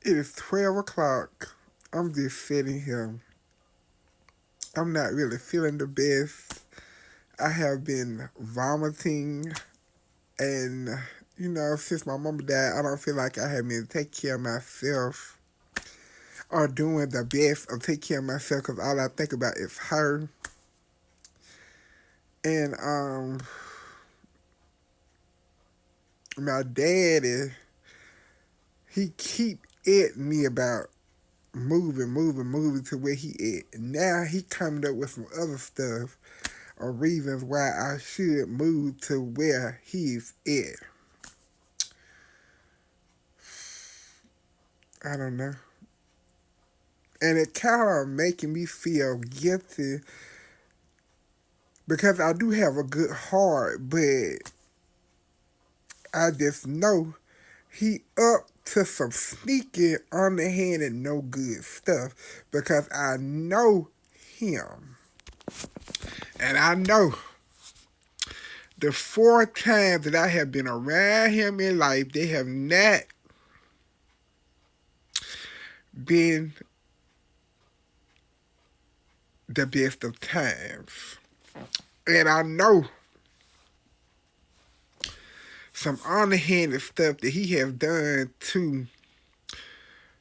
It is 12 o'clock. I'm just sitting here. I'm not really feeling the best. I have been vomiting, and since my mama died, I don't feel like I have been taking care of myself or doing the best of taking care of myself because all I think about is her. And my daddy, he keep at me about moving to where he at. And now he coming up with some other stuff or reasons why I should move to where he's at. I don't know. And it kind of making me feel guilty because I do have a good heart, but I just know he up to some sneaky, underhanded, no good stuff because I know him. And I know the 4 times that I have been around him in life, they have not been the best of times. And I know some underhanded stuff that he has done to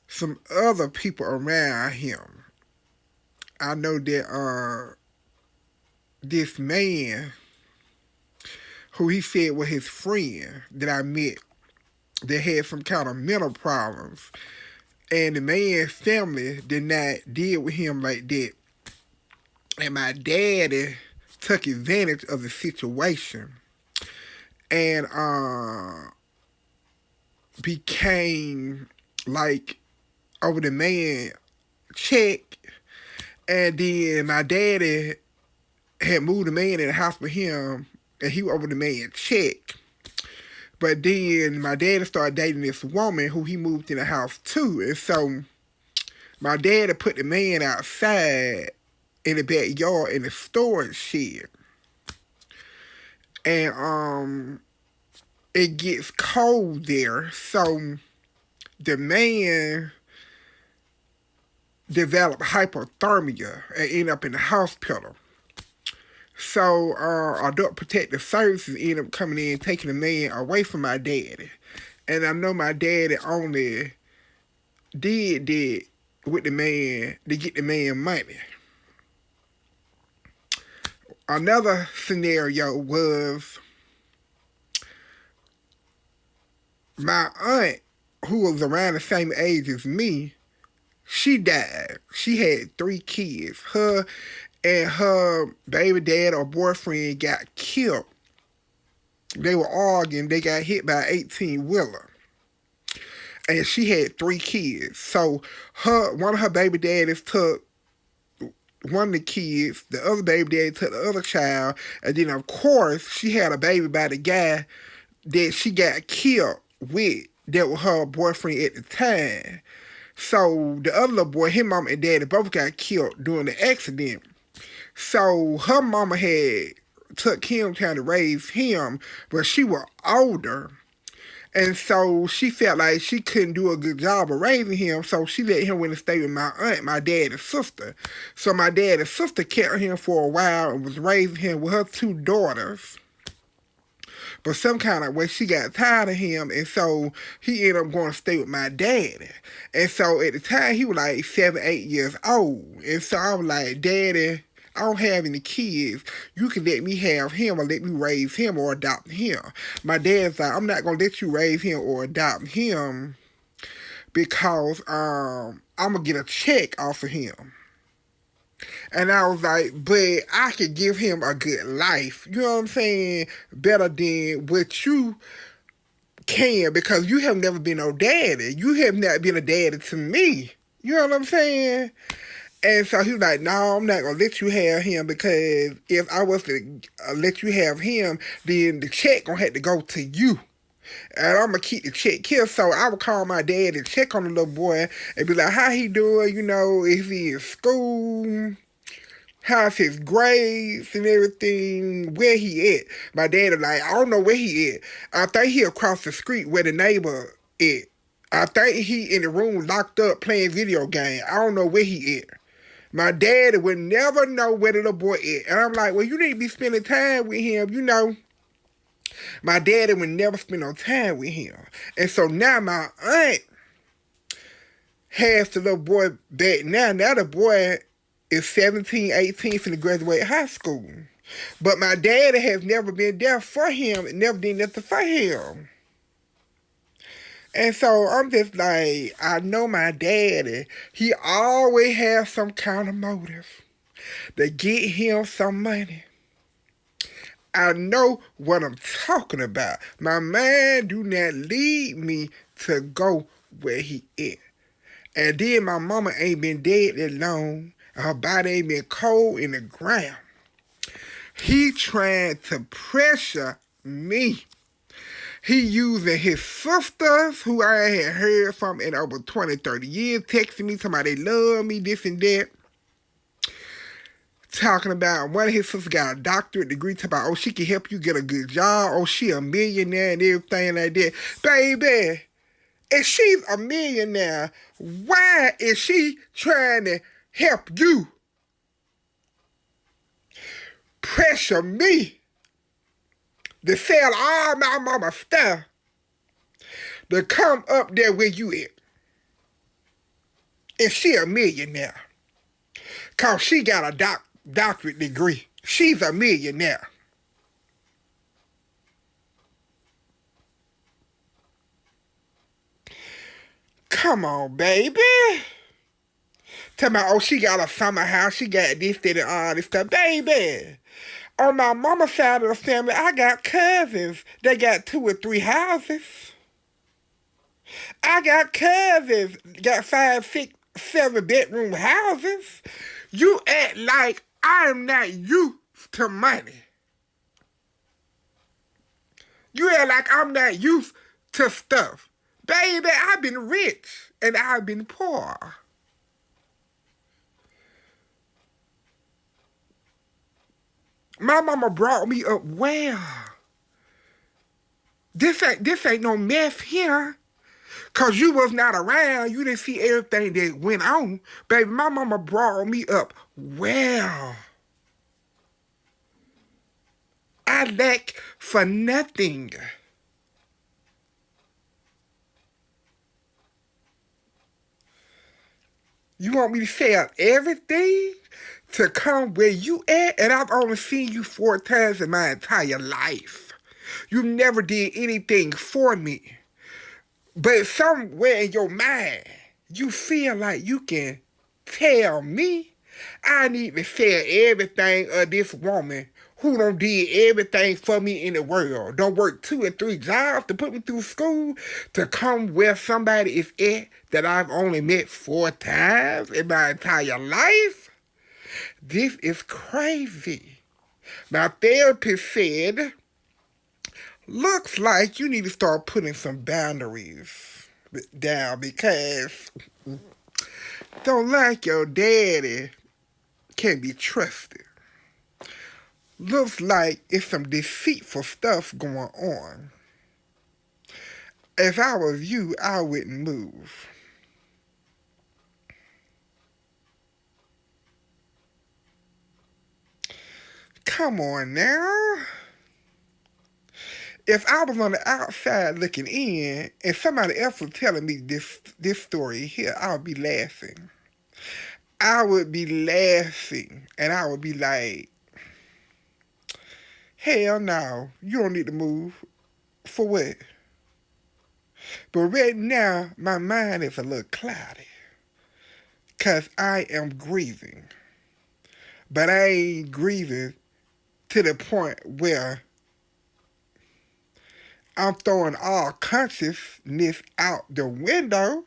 some other people around him. I know that this man who he said was his friend that I met that had some kind of mental problems. And the man's family did not deal with him like that. And my daddy took advantage of the situation and became like over the man check. And then my daddy had moved the man in the house with him and he was over the man check. But then my daddy started dating this woman who he moved in the house to. And so my daddy put the man outside in the backyard in the storage shed. And it gets cold there. So the man developed hypothermia and ended up in the hospital. So Adult Protective Services ended up coming in, taking the man away from my daddy. And I know my daddy only did that with the man to get the man money. Another scenario was my aunt, who was around the same age as me. She died. She had 3 kids. Her and her baby dad or boyfriend got killed. They were arguing. They got hit by an 18-wheeler. And she had 3 kids. So one of her baby daddies took one of the kids, the other baby daddy took the other child, and then of course she had a baby by the guy that she got killed with that was her boyfriend at the time. So the other little boy, his mama and daddy both got killed during the accident. So her mama had took him trying to raise him, but she was older. And so she felt like she couldn't do a good job of raising him, so she let him went and stay with my aunt, my daddy's sister. So my daddy's sister kept him for a while and was raising him with her 2 daughters. But some kind of way she got tired of him, and so he ended up going to stay with my daddy. And so at the time he was like 7, 8 years old. And so I was like, Daddy, I don't have any kids. You can let me have him or let me raise him or adopt him. My dad's like, I'm not gonna let you raise him or adopt him because I'm gonna get a check off of him. And I was like, but I could give him a good life. You know what I'm saying? Better than what you can because you have never been no daddy. You have not been a daddy to me. You know what I'm saying? And so he was like, no, I'm not going to let you have him because if I was to let you have him, then the check going to have to go to you. And I'm going to keep the check here. So I would call my dad and check on the little boy and be like, how he doing? You know, is he in school? How's his grades and everything? Where he at? My dad was like, I don't know where he at. I think he across the street where the neighbor is. I think he in the room locked up playing video game. I don't know where he at. My daddy would never know where the little boy is. And I'm like, well, you need to be spending time with him. You know, my daddy would never spend no time with him. And so now my aunt has the little boy back now. Now the boy is 17, 18, finna graduate high school. But my daddy has never been there for him and never did nothing for him. And so I'm just like, I know my daddy, he always has some kind of motive to get him some money. I know what I'm talking about. My man do not lead me to go where he is. And then my mama ain't been dead that long. Her body ain't been cold in the ground. He trying to pressure me. He using his sisters, who I had heard from in over 20, 30 years, texting me, talking about they love me, this and that. Talking about one of his sisters got a doctorate degree, talking about, oh, she can help you get a good job, oh, she a millionaire and everything like that. Baby, if she's a millionaire, why is she trying to help you? Pressure me to sell all my mama stuff to come up there where you at. If she a millionaire, cause she got a doctorate degree. She's a millionaire. Come on, baby. Tell me, oh, she got a summer house, she got this, that, and all this stuff. Baby, on my mama's side of the family, I got cousins that got 2 or 3 houses. I got cousins got 5, 6, 7 bedroom houses. You act like I'm not used to money. You act like I'm not used to stuff. Baby, I've been rich and I've been poor. My mama brought me up well. This ain't no mess here. Cause you was not around. You didn't see everything that went on. Baby, my mama brought me up well. I lack for nothing. You want me to sell everything to come where you at? And I've only seen you 4 times in my entire life. You never did anything for me. But somewhere in your mind, you feel like you can tell me I need to sell everything of this woman who done did everything for me in the world. Don't work 2 or 3 jobs to put me through school to come where somebody is at that I've only met 4 times in my entire life. This is crazy. My therapist said, looks like you need to start putting some boundaries down because don't like your daddy can be trusted. Looks like it's some deceitful stuff going on. If I was you, I wouldn't move. Come on now. If I was on the outside looking in and somebody else was telling me this story here, I would be laughing. I would be laughing and I would be like, hell no, you don't need to move. For what? But right now, my mind is a little cloudy because I am grieving. But I ain't grieving to the point where I'm throwing all consciousness out the window.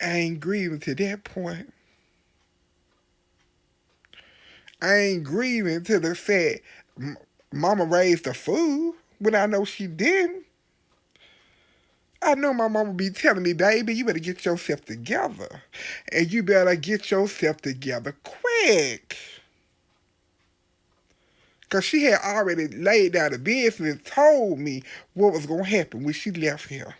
I ain't grieving to that point. I ain't grieving to the fact mama raised the food when I know she didn't. I know my mama be telling me, baby, you better get yourself together. And you better get yourself together quick. Because she had already laid out the business and told me what was going to happen when she left here.